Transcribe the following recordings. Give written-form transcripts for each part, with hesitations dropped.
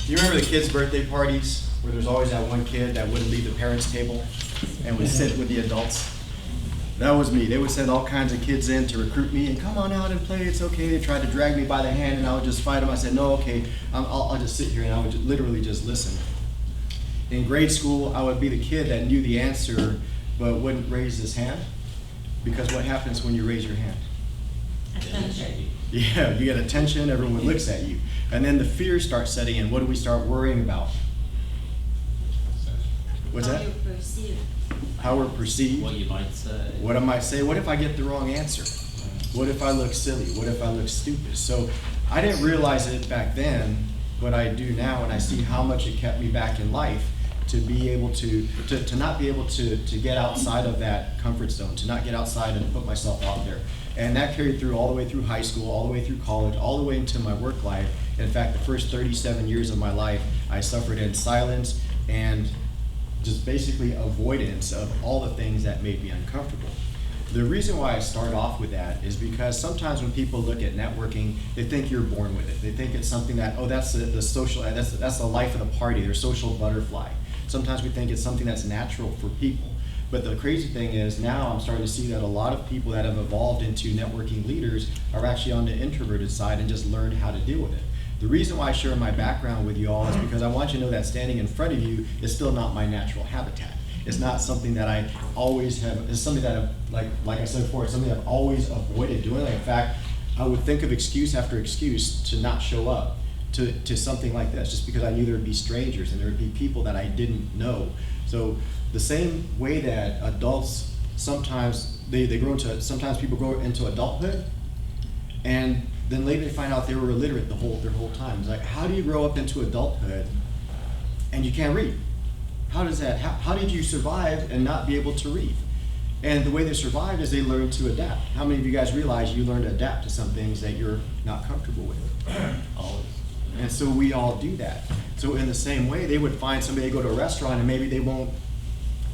Do you remember the kids' birthday parties where there's always that one kid that wouldn't leave the parents' table and would sit with the adults? That was me. They would send all kinds of kids in to recruit me and come on out and play, it's okay. They tried to drag me by the hand and I would just fight them. I said, no, okay, I'll just sit here and I would literally just listen. In grade school, I would be the kid that knew the answer but wouldn't raise his hand, because what happens when you raise your hand? Attention. Yeah, you get attention, everyone looks at you. And then the fears start setting in. What do we start worrying about? What's that? How you perceive. How we're perceived. What you might say. What I might say. What if I get the wrong answer? What if I look silly? What if I look stupid? So I didn't realize it back then, but I do now, and I see how much it kept me back in life to be able to not be able to get outside of that comfort zone, to not get outside and put myself out there. And that carried through all the way through high school, all the way through college, all the way into my work life. In fact, the first 37 years of my life, I suffered in silence and just basically avoidance of all the things that made me uncomfortable. The reason why I start off with that is because sometimes when people look at networking, they think you're born with it. They think it's something that, oh, that's the social, that's the life of the party, their social butterfly. Sometimes we think it's something that's natural for people. But the crazy thing is now I'm starting to see that a lot of people that have evolved into networking leaders are actually on the introverted side and just learned how to deal with it. The reason why I share my background with you all is because I want you to know that standing in front of you is still not my natural habitat. It's not something that I always have, it's something that I've, like I said before, it's something I've always avoided doing. Like, in fact, I would think of excuse after excuse to not show up to something like this, just because I knew there would be strangers and there would be people that I didn't know. So the same way that adults sometimes, sometimes people grow into adulthood and then later they find out they were illiterate their whole time. It's like, how do you grow up into adulthood and you can't read? How does that, how did you survive and not be able to read? And the way they survived is they learned to adapt. How many of you guys realize you learn to adapt to some things that you're not comfortable with? Always. And so we all do that. So in the same way, they would find somebody, they go to a restaurant and maybe they won't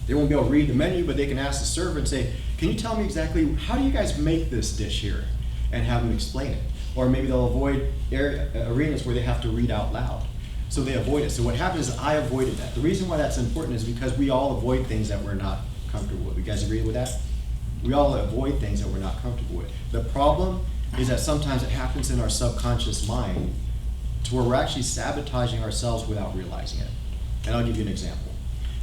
be able to read the menu, but they can ask the server and say, can you tell me exactly, how do you guys make this dish here? And have them explain it. Or maybe they'll avoid arenas where they have to read out loud. So they avoid it. So what happens is I avoided that. The reason why that's important is because we all avoid things that we're not comfortable with. You guys agree with that? We all avoid things that we're not comfortable with. The problem is that sometimes it happens in our subconscious mind to where we're actually sabotaging ourselves without realizing it. And I'll give you an example.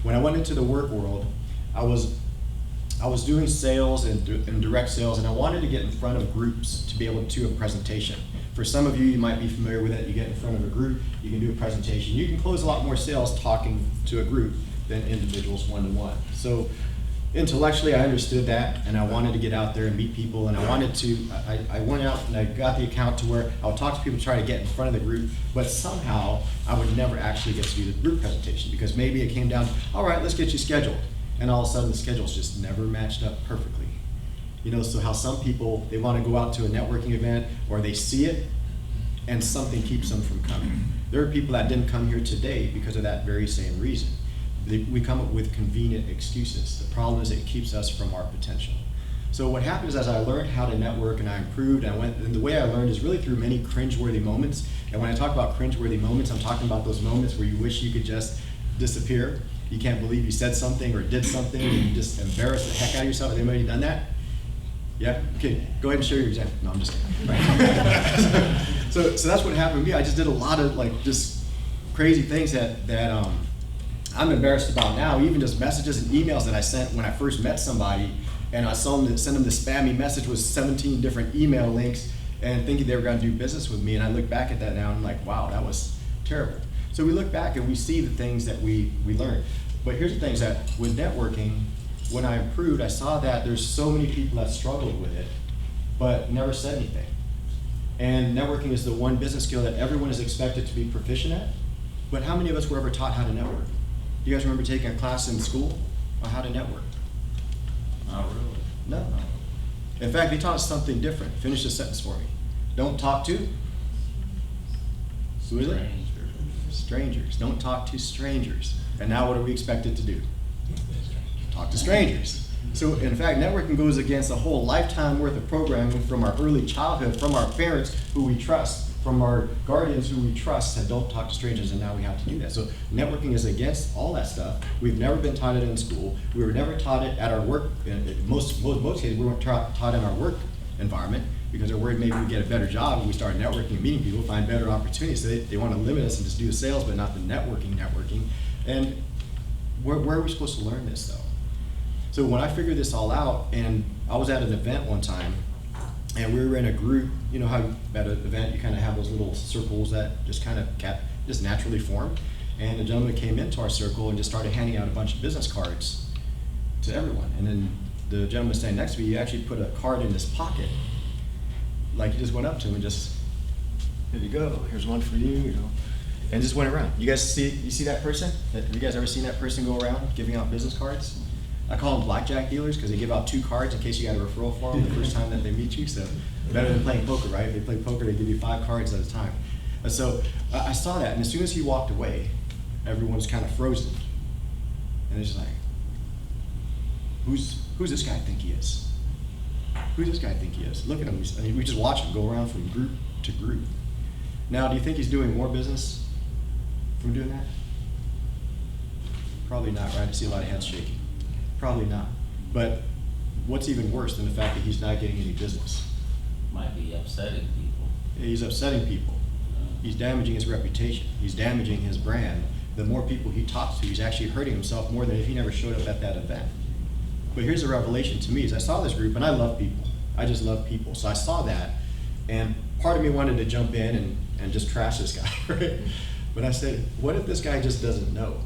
When I went into the work world, I was doing sales and direct sales, and I wanted to get in front of groups to be able to do a presentation. For some of you, you might be familiar with it. You get in front of a group, you can do a presentation. You can close a lot more sales talking to a group than individuals one-to-one. So intellectually, I understood that, and I wanted to get out there and meet people, and I went out and I got the account to where I would talk to people, try to get in front of the group, but somehow I would never actually get to do the group presentation because maybe it came down, all right, let's get you scheduled. And all of a sudden the schedules just never matched up perfectly. You know, so how some people, they want to go out to a networking event or they see it and something keeps them from coming. There are people that didn't come here today because of that very same reason. We come up with convenient excuses. The problem is it keeps us from our potential. So what happens as I learned how to network and I improved, and the way I learned is really through many cringeworthy moments. And when I talk about cringeworthy moments, I'm talking about those moments where you wish you could just disappear. You can't believe you said something or did something and you just embarrassed the heck out of yourself. Has anybody done that? Yeah? Okay, go ahead and share your example. No, I'm just kidding. Right. So that's what happened to me. I just did a lot of just crazy things that I'm embarrassed about now. Even just messages and emails that I sent when I first met somebody, and I saw them send them the spammy message with 17 different email links and thinking they were going to do business with me. And I look back at that now and I'm like, wow, that was terrible. So we look back and we see the things that we learned. But here's the thing, is that with networking, when I improved, I saw that there's so many people that struggled with it, but never said anything. And networking is the one business skill that everyone is expected to be proficient at. But how many of us were ever taught how to network? Do you guys remember taking a class in school on how to network? Not really. No. In fact, they taught us something different. Finish the sentence for me. Don't talk to? Who is it? Strangers. Don't talk to strangers. And now what are we expected to do? Talk to strangers. So in fact, networking goes against a whole lifetime worth of programming from our early childhood, from our parents who we trust. from our guardians who we trust said, don't talk to strangers, and now we have to do that. So networking is against all that stuff. We've never been taught it in school. We were never taught it at our work. In most cases, we weren't taught in our work environment because they're worried maybe we get a better job and we start networking and meeting people, find better opportunities. So they want to limit us and just do the sales, but not the networking. And where are we supposed to learn this, though? So when I figured this all out, and I was at an event one time, and we were in a group. You know how at an event you kind of have those little circles that just kind of just naturally form. And a gentleman came into our circle and just started handing out a bunch of business cards to everyone. And then the gentleman standing next to me, he actually put a card in his pocket. Like he just went up to him and just, here you go, here's one for you, and just went around. You see that person? Have you guys ever seen that person go around giving out business cards? I call them blackjack dealers because they give out 2 cards in case you got a referral for them the first time that they meet you. So better than playing poker, right? If they play poker, they give you 5 cards at a time. And so I saw that, and as soon as he walked away, everyone's kind of frozen. And it's just like, who's this guy think he is? Who's this guy think he is? Look at him. I mean, we just watch him go around from group to group. Now, do you think he's doing more business from doing that? Probably not, right? I see a lot of heads shaking. Probably not. But what's even worse than the fact that he's not getting any business? Might be upsetting people. He's upsetting people. He's damaging his reputation. He's damaging his brand. The more people he talks to, he's actually hurting himself more than if he never showed up at that event. But here's a revelation to me, is I saw this group, and I love people. I just love people. So I saw that, and part of me wanted to jump in and just trash this guy, right? But I said, what if this guy just doesn't know?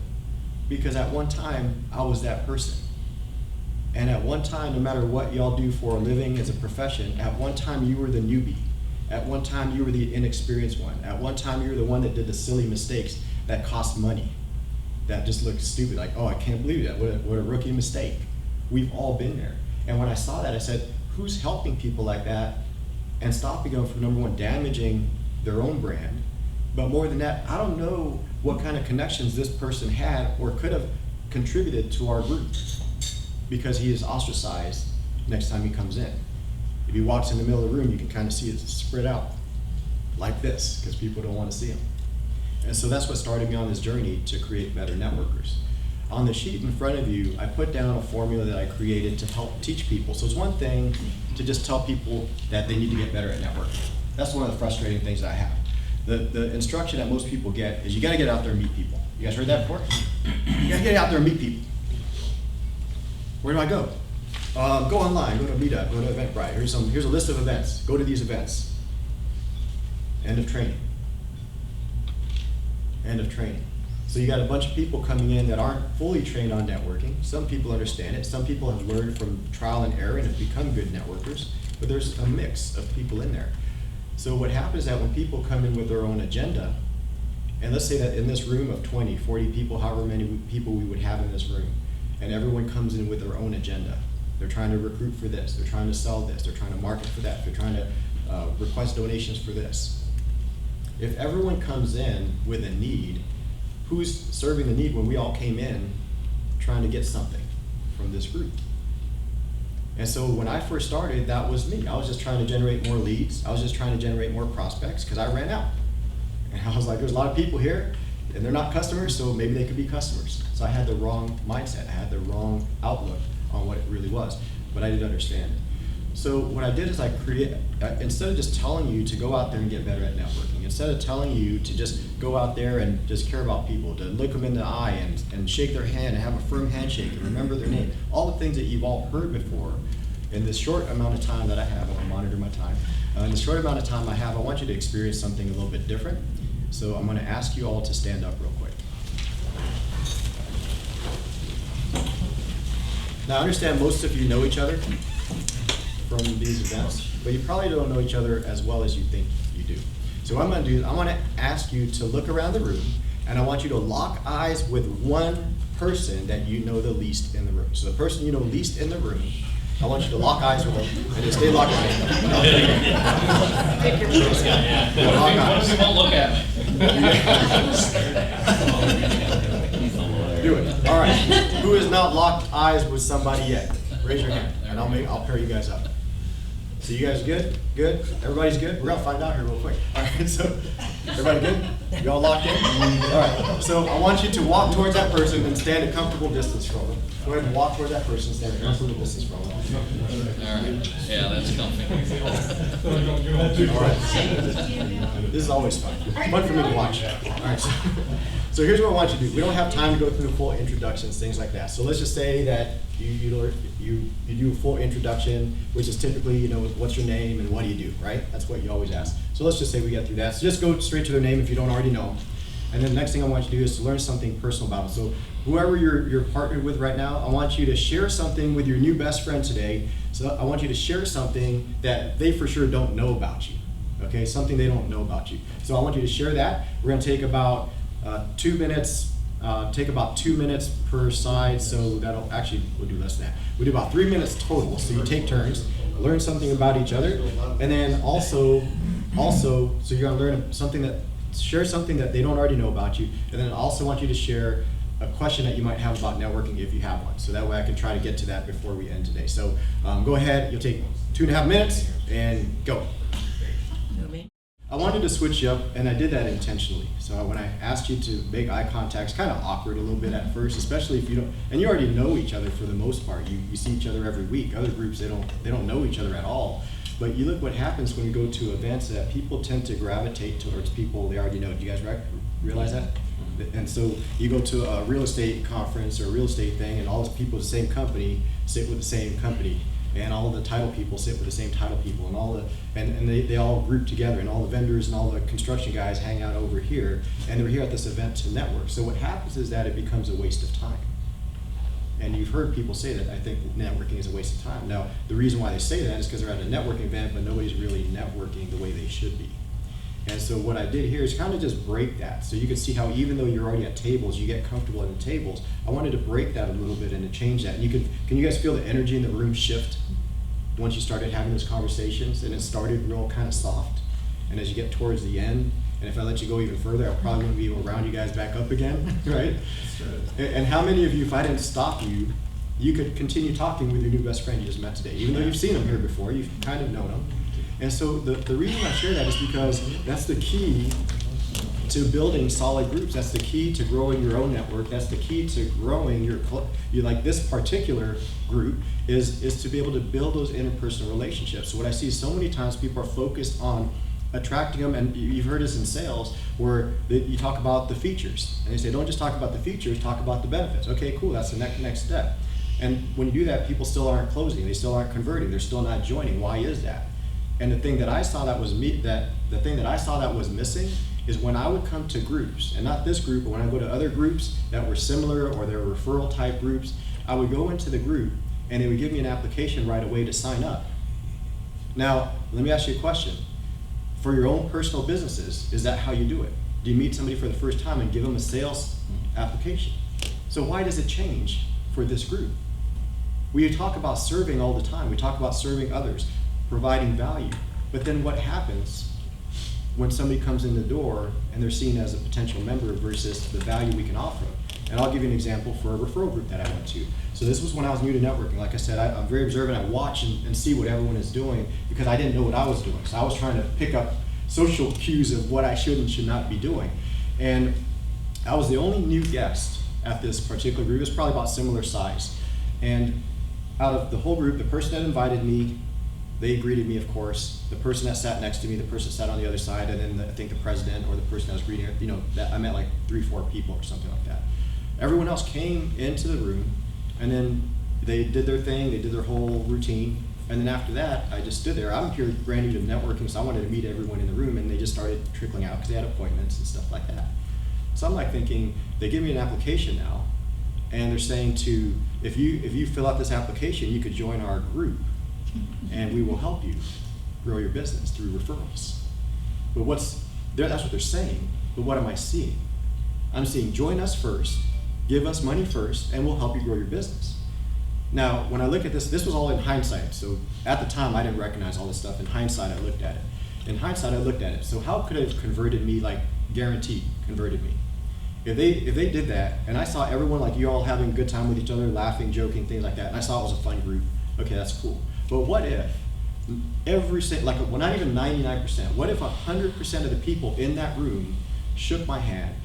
Because at one time, I was that person. And at one time, no matter what y'all do for a living as a profession, at one time you were the newbie. At one time you were the inexperienced one. At one time you were the one that did the silly mistakes that cost money, that just looked stupid, like, oh, I can't believe that, what a rookie mistake. We've all been there. And when I saw that, I said, who's helping people like that and stopping them from, number one, damaging their own brand, but more than that, I don't know what kind of connections this person had or could have contributed to our group, because he is ostracized next time he comes in. If he walks in the middle of the room, you can kind of see it spread out like this, because people don't want to see him. And so that's what started me on this journey to create better networkers. On the sheet in front of you, I put down a formula that I created to help teach people. So it's one thing to just tell people that they need to get better at networking. That's one of the frustrating things that I have. The instruction that most people get is you gotta get out there and meet people. You guys heard that before? You gotta get out there and meet people. Where do I go? Go online, go to Meetup, go to Eventbrite. Here's a list of events. Go to these events. End of training. End of training. So you got a bunch of people coming in that aren't fully trained on networking. Some people understand it. Some people have learned from trial and error and have become good networkers. But there's a mix of people in there. So what happens is that when people come in with their own agenda, and let's say that in this room of 20, 40 people, however many people we would have in this room, and everyone comes in with their own agenda. They're trying to recruit for this, they're trying to sell this, they're trying to market for that, they're trying to request donations for this. If everyone comes in with a need, who's serving the need when we all came in trying to get something from this group? And so when I first started, that was me. I was just trying to generate more leads. I was just trying to generate more prospects because I ran out. And I was like, there's a lot of people here and they're not customers, so maybe they could be customers. So I had the wrong mindset. I had the wrong outlook on what it really was, but I didn't understand it. So what I did is I instead of just telling you to go out there and get better at networking, instead of telling you to just go out there and just care about people, to look them in the eye and shake their hand and have a firm handshake and remember their name, all the things that you've all heard before, in this short amount of time that I have, I'll monitor my time, in the short amount of time I have, I want you to experience something a little bit different. So I'm going to ask you all to stand up real quick. Now I understand most of you know each other from these events, but you probably don't know each other as well as you think you do. So what I'm going to do is I want to ask you to look around the room, and I want you to lock eyes with one person that you know the least in the room. So the person you know least in the room, I want you to lock eyes with them and just stay locked eyes. Pick your person. Lock eyes. You won't look at me. Do it. All right. Who has not locked eyes with somebody yet? Raise your hand, and I'll pair you guys up. So you guys good? Good? Everybody's good? We're gonna find out here real quick. All right, so, everybody good? You all locked in? All right, so I want you to walk towards that person and stand a comfortable distance from them. Go ahead and walk towards that person and stand a comfortable distance from them. Alright, yeah, that's comfy. All right. This is always fun. Fun for me to watch. All right, so here's what I want you to do. We don't have time to go through the full introductions, things like that. So let's just say that you do a full introduction, which is typically, what's your name and what do you do, right? That's what you always ask. So let's just say we get through that. So just go straight to their name if you don't already know. And then the next thing I want you to do is to learn something personal about them. So whoever you're partnered with right now, I want you to share something with your new best friend today. So I want you to share something that they for sure don't know about you. Okay, something they don't know about you. So I want you to share that. We're gonna take about 2 minutes. Take about 2 minutes per side, so that'll actually, we'll do less than that. We do about 3 minutes total, so you take turns, learn something about each other, and then also, so you're gonna learn share something that they don't already know about you, and then I also want you to share a question that you might have about networking if you have one, so that way I can try to get to that before we end today. So go ahead, you'll take 2.5 minutes, and go. I wanted to switch you up, and I did that intentionally. So when I asked you to make eye contact, it's kind of awkward a little bit at first, especially if you don't, and you already know each other for the most part. You see each other every week. Other groups, they don't know each other at all. But you look what happens when you go to events, that people tend to gravitate towards people they already know. Do you guys realize that? And so you go to a real estate conference or a real estate thing, and all those people of the same company sit with the same company. And all the title people sit with the same title people, and they all group together, and all the vendors and all the construction guys hang out over here, and they're here at this event to network. So what happens is that it becomes a waste of time. And you've heard people say that. I think networking is a waste of time. Now, the reason why they say that is because they're at a networking event, but nobody's really networking the way they should be. And so what I did here is kind of just break that. So you can see how even though you're already at tables, you get comfortable at the tables. I wanted to break that a little bit and to change that. And can you guys feel the energy in the room shift once you started having those conversations? And it started real kind of soft. And as you get towards the end, and if I let you go even further, I probably wouldn't be able to round you guys back up again, right? And how many of you, if I didn't stop you, you could continue talking with your new best friend you just met today, even though you've seen them here before, you've kind of known them. And so the reason I share that is because that's the key to building solid groups. That's the key to growing your own network. That's the key to growing your like this particular group is to be able to build those interpersonal relationships. So what I see so many times, people are focused on attracting them, and you've heard this in sales where you talk about the features, and they say don't just talk about the features, talk about the benefits. Okay, cool, that's the next step. And when you do that, people still aren't closing, they still aren't converting, they're still not joining. Why is that? And the thing that I saw that was missing is when I would come to groups, and not this group, but when I go to other groups that were similar or they're referral type groups, I would go into the group and they would give me an application right away to sign up. Now, let me ask you a question. For your own personal businesses, is that how you do it? Do you meet somebody for the first time and give them a sales application? So why does it change for this group? We talk about serving all the time. We talk about serving others, providing value. But then what happens when somebody comes in the door and they're seen as a potential member versus the value we can offer them? And I'll give you an example for a referral group that I went to. So this was when I was new to networking. Like I said, I'm very observant. I watch and see what everyone is doing because I didn't know what I was doing. So I was trying to pick up social cues of what I should and should not be doing. And I was the only new guest at this particular group. It was probably about similar size. And out of the whole group, the person that invited me, they greeted me, of course. The person that sat next to me, the person that sat on the other side, and then I think the president or the person that was greeting her, I met like 3-4 people or something like that. Everyone else came into the room, and then they did their thing, they did their whole routine, and then after that, I just stood there. I'm here brand new to networking, so I wanted to meet everyone in the room, and they just started trickling out because they had appointments and stuff like that. So I'm like thinking, they give me an application now, and they're saying if you fill out this application, you could join our group, and we will help you grow your business through referrals. But that's what they're saying, but what am I seeing? I'm seeing join us first, give us money first, and we'll help you grow your business. Now, when I look at this was all in hindsight. So at the time, I didn't recognize all this stuff. In hindsight, I looked at it. So how could it have converted me, like guaranteed converted me? If they did that, and I saw everyone, like you all having a good time with each other, laughing, joking, things like that, and I saw it was a fun group, okay, that's cool. But what if well, not even 99%. What if 100% of the people in that room shook my hand?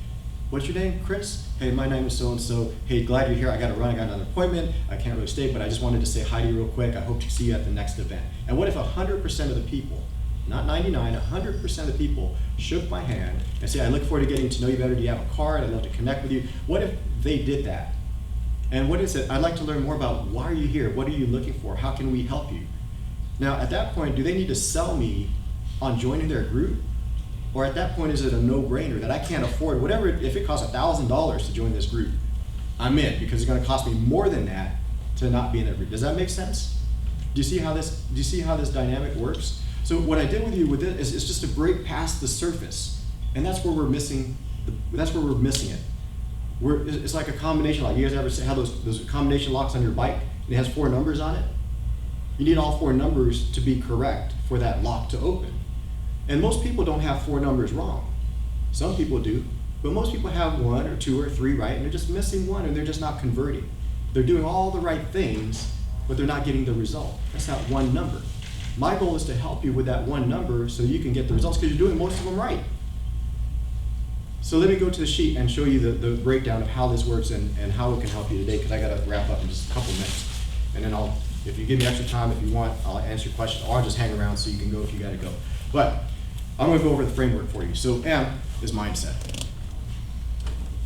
What's your name, Chris? Hey, my name is so-and-so. Hey, glad you're here. I gotta run, I got another appointment. I can't really stay, but I just wanted to say hi to you real quick. I hope to see you at the next event. And what if 100% of the people, not 99, 100% of the people shook my hand and say, I look forward to getting to know you better. Do you have a card? I'd love to connect with you. What if they did that? And what is it? I'd like to learn more about why are you here? What are you looking for? How can we help you? Now, at that point, do they need to sell me on joining their group? Or at that point, is it a no-brainer that I can't afford whatever, if it costs $1,000 to join this group, I'm in, because it's gonna cost me more than that to not be in that group. Does that make sense? Do you see how this dynamic works? So what I did with you with it is just to break past the surface. And that's where we're missing, it. It's like a combination lock. You guys ever have those combination locks on your bike and it has 4 numbers on it? You need all 4 numbers to be correct for that lock to open. And most people don't have 4 numbers wrong. Some people do, but most people have 1 or 2 or 3 right, and they're just missing 1 and they're just not converting. They're doing all the right things, but they're not getting the result. That's that 1 number. My goal is to help you with that 1 number so you can get the results because you're doing most of them right. So let me go to the sheet and show you the breakdown of how this works and how it can help you today, because I gotta wrap up in just a couple minutes. And then if you give me extra time, if you want, I'll answer your question, or I'll just hang around so you can go if you gotta go. But I'm gonna go over the framework for you. So M is mindset.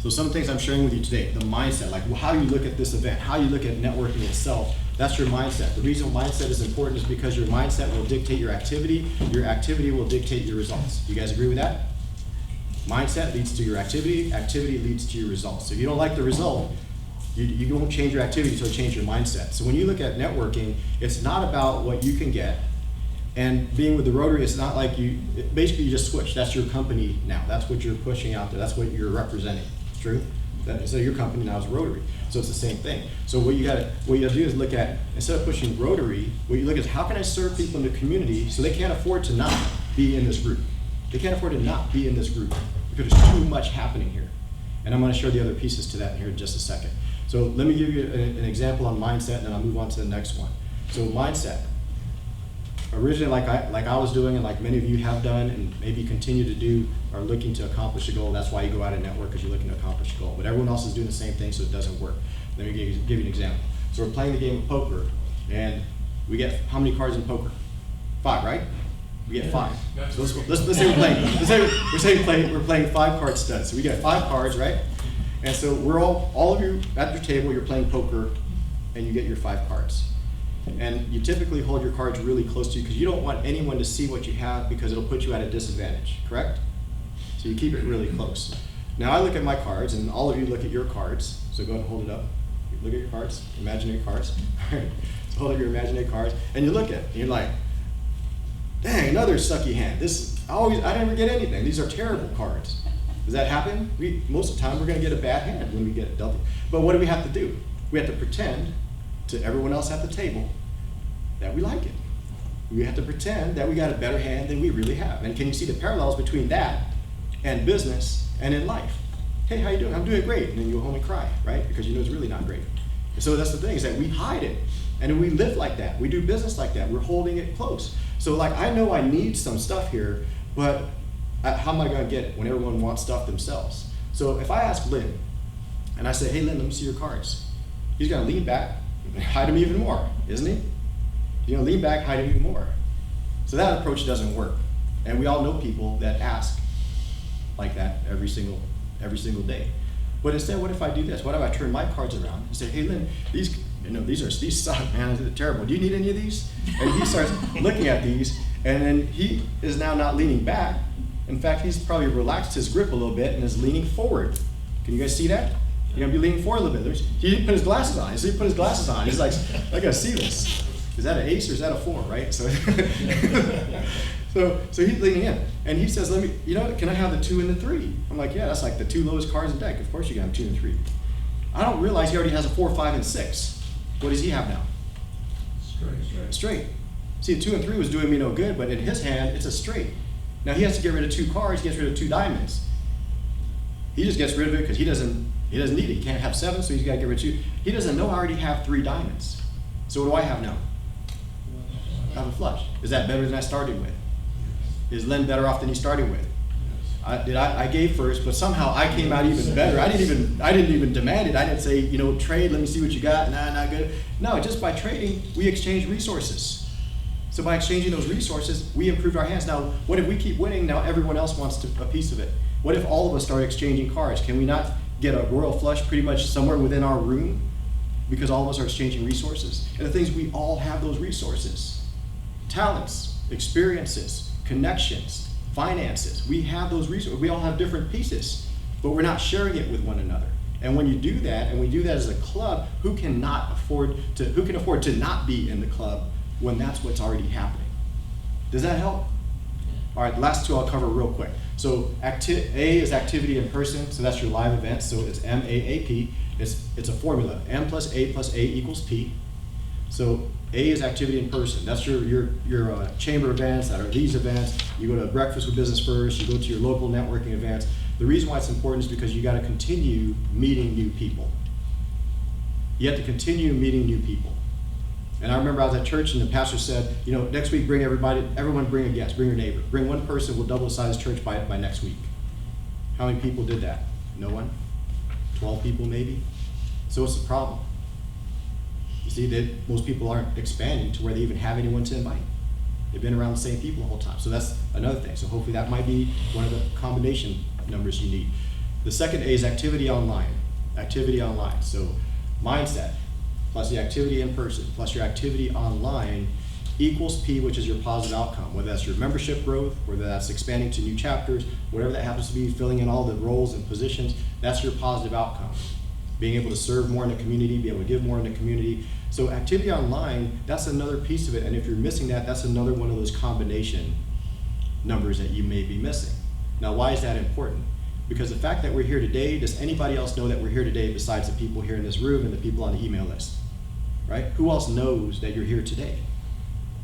So some things I'm sharing with you today, the mindset, like how you look at this event, how you look at networking itself, that's your mindset. The reason mindset is important is because your mindset will dictate your activity will dictate your results. You guys agree with that? Mindset leads to your activity leads to your results. So if you don't like the result, you won't change your activity, so change your mindset. So when you look at networking, it's not about what you can get. And being with the Rotary, it's not like basically you just switch. That's your company now. That's what you're pushing out there. That's what you're representing. True? So your company now is Rotary. So it's the same thing. So what you gotta do is look at, instead of pushing Rotary, what you look at is how can I serve people in the community so they can't afford to not be in this group. They can't afford to not be in this group because there's too much happening here. And I'm gonna show the other pieces to that here in just a second. So let me give you an example on mindset and then I'll move on to the next one. So mindset. Originally, like I was doing and like many of you have done and maybe continue to do, are looking to accomplish a goal. That's why you go out and network, because you're looking to accomplish a goal. But everyone else is doing the same thing, so it doesn't work. Let me give you an example. So we're playing the game of poker, and we get how many cards in poker? 5, right? We get 5. So let's say we're playing. We're playing 5 card studs. So we get 5 cards, right? And so we're all of you at your table. You're playing poker, and you get your 5 cards. And you typically hold your cards really close to you because you don't want anyone to see what you have because it'll put you at a disadvantage, correct? So you keep it really close. Now I look at my cards and all of you look at your cards. So go ahead and hold it up. Look at your cards, imaginary cards. All right. So hold up your imaginary cards and you look at it and you're like, dang, another sucky hand. I never get anything. These are terrible cards. Does that happen? Most of the time we're gonna get a bad hand when we get dealt. But what do we have to do? We have to pretend to everyone else at the table that we like it. We have to pretend that we got a better hand than we really have. And can you see the parallels between that and business and in life? Hey, how you doing? I'm doing great. And then you go home and cry, right? Because you know it's really not great. And so that's the thing, is that we hide it. And we live like that. We do business like that. We're holding it close. So like, I know I need some stuff here, but how am I gonna get it when everyone wants stuff themselves? So if I ask Lynn, and I say, hey Lynn, let me see your cards. He's gonna lean back and hide them even more, isn't he? You're gonna lean back, hide them even more. So that approach doesn't work. And we all know people that ask like that every single day. But instead, what if I do this? What if I turn my cards around and say, hey Lynn, these suck, man, they're terrible. Do you need any of these? And he starts looking at these, and then he is now not leaning back. In fact, he's probably relaxed his grip a little bit and is leaning forward. Can you guys see that? You're gonna be leaning forward a little bit. He didn't put his glasses on. So he put his glasses on. He's like, I gotta see this. Is that an ace or is that a 4, right? So, so he's leaning in. And he says, can I have the 2 and the 3? I'm like, yeah, that's like the 2 lowest cards in the deck. Of course you got 2 and 3. I don't realize he already has a 4, 5, and 6. What does he have now? Straight. See, the 2 and 3 was doing me no good, but in his hand, it's a straight. Now he has to get rid of 2 cards, he gets rid of 2 diamonds. He just gets rid of it because he doesn't need it. He can't have 7, so he's got to get rid of 2. He doesn't know I already have 3 diamonds. So what do I have now? have a flush. Is that better than I started with? Is Len better off than he started with? I gave first, but somehow I came out even better. I didn't even demand it. I didn't say, trade, let me see what you got. Nah, not good. No, just by trading, we exchange resources. So by exchanging those resources, we improved our hands. Now, what if we keep winning? Now everyone else wants a piece of it. What if all of us start exchanging cards? Can we not get a royal flush pretty much somewhere within our room? Because all of us are exchanging resources. And the things, we all have those resources. Talents, experiences, connections, finances. We have those resources. We all have different pieces, but we're not sharing it with one another. And when you do that, and we do that as a club, who can afford to not be in the club when that's what's already happening? Does that help? All right, the last two I'll cover real quick. So A is activity in person, so that's your live event. So it's MAAP. It's a formula. M plus A equals P. So A is activity in person. That's your chamber events that are these events. You go to Breakfast with Business First. You go to your local networking events. The reason why it's important is because you got to continue meeting new people. You have to continue meeting new people. And I remember I was at church and the pastor said, next week everyone bring a guest, bring your neighbor. Bring one person, we'll double the size of church by next week. How many people did that? No one? 12 people maybe? So what's the problem? You see that most people aren't expanding to where they even have anyone to invite. They've been around the same people the whole time. So that's another thing. So hopefully that might be one of the combination numbers you need. The second A is activity online. Activity online. So mindset plus the activity in person plus your activity online equals P, which is your positive outcome. Whether that's your membership growth, whether that's expanding to new chapters, whatever that happens to be, filling in all the roles and positions, that's your positive outcome. Being able to serve more in the community, be able to give more in the community. So activity online, that's another piece of it. And if you're missing that, that's another one of those combination numbers that you may be missing. Now, why is that important? Because the fact that we're here today, does anybody else know that we're here today besides the people here in this room and the people on the email list? Right? Who else knows that you're here today?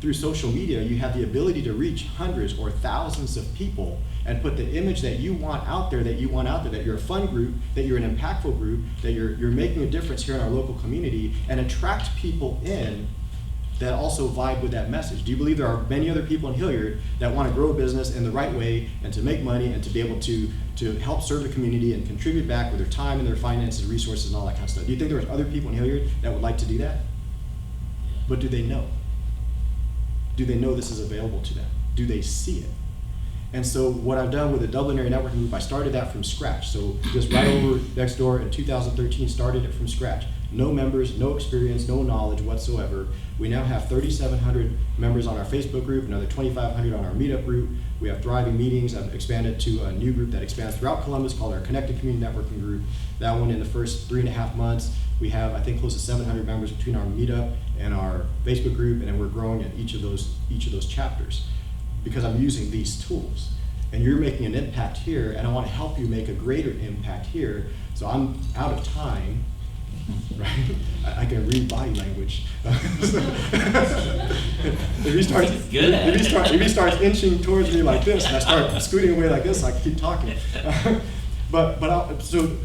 Through social media, you have the ability to reach hundreds or thousands of people and put the image that you want out there, that you're a fun group, that you're an impactful group, that you're making a difference here in our local community, and attract people in that also vibe with that message. Do you believe there are many other people in Hilliard that want to grow a business in the right way and to make money and to be able to help serve the community and contribute back with their time and their finances, resources, and all that kind of stuff? Do you think there's other people in Hilliard that would like to do that? But do they know? Do they know this is available to them? Do they see it? And so what I've done with the Dublin Area Networking Group, I started that from scratch. So just right over next door in 2013, started it from scratch. No members, no experience, no knowledge whatsoever. We now have 3,700 members on our Facebook group, another 2,500 on our meetup group. We have thriving meetings. I've expanded to a new group that expands throughout Columbus called our Connected Community Networking Group. That one in the first 3.5 months, we have, I think, close to 700 members between our meetup and our Facebook group, and then we're growing at each of those chapters because I'm using these tools. And you're making an impact here, and I want to help you make a greater impact here. So I'm out of time, right? I can read body language. If he starts inching towards me like this, and I start scooting away like this, I can keep talking.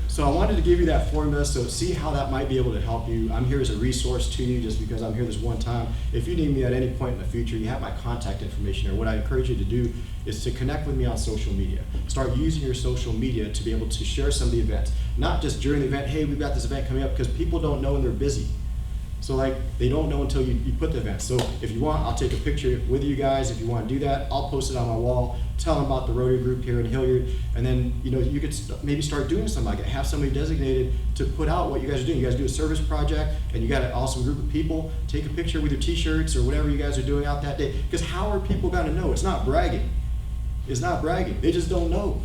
So I wanted to give you that formula, so see how that might be able to help you. I'm here as a resource to you just because I'm here this one time. If you need me at any point in the future, you have my contact information here. What I encourage you to do is to connect with me on social media. Start using your social media to be able to share some of the events. Not just during the event, hey, we've got this event coming up, because people don't know and they're busy. So they don't know until you put the event. So if you want, I'll take a picture with you guys. If you want to do that, I'll post it on my wall, tell them about the Rotary group here in Hilliard, and then you could maybe start doing something like it. Have somebody designated to put out what you guys are doing. You guys do a service project, and you got an awesome group of people. Take a picture with your t-shirts or whatever you guys are doing out that day. Because how are people going to know? It's not bragging. It's not bragging. They just don't know.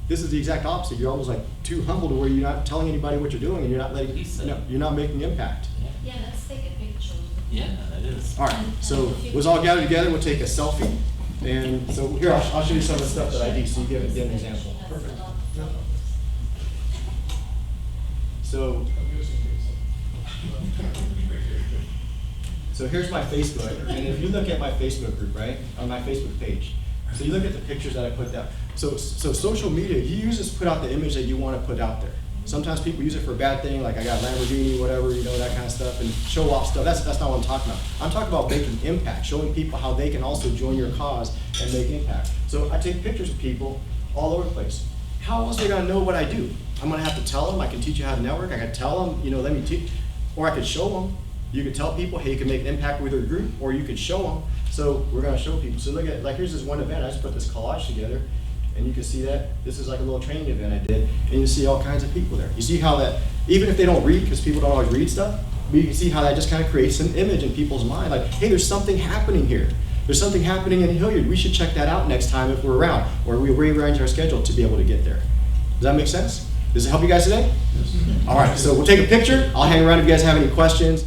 This is the exact opposite. You're almost like too humble to where you're not telling anybody what you're doing, and you're not making impact. Yeah, let's take a picture. Yeah, that is. All right, so let's all gather together. We'll take a selfie. And so here, I'll show you some of the stuff that I do so you get an example. Perfect. So here's my Facebook. And if you look at my Facebook group, right, on my Facebook page, so you look at the pictures that I put down. So social media, you use this to put out the image that you want to put out there. Sometimes people use it for a bad thing, like I got a Lamborghini, whatever, you know, that kind of stuff, and show off stuff. That's not what I'm talking about. I'm talking about making impact, showing people how they can also join your cause and make impact. So I take pictures of people all over the place. How else are they gonna know what I do? I'm gonna have to tell them. I can teach you how to network. I can tell them, you know, let me teach, or I could show them. You could tell people, hey, you can make an impact with your group, or you could show them. So we're gonna show people. So look at, like, here's this one event. I just put this collage together. And you can see that this is like a little training event I did, and you see all kinds of people there. You see how that, even if they don't read, because people don't always read stuff, but you can see how that just kind of creates an image in people's mind, like, hey, there's something happening here. There's something happening in Hilliard. We should check that out next time if we're around, or we rearrange our schedule to be able to get there. Does that make sense? Does it help you guys today? Yes. All right, so we'll take a picture. I'll hang around if you guys have any questions.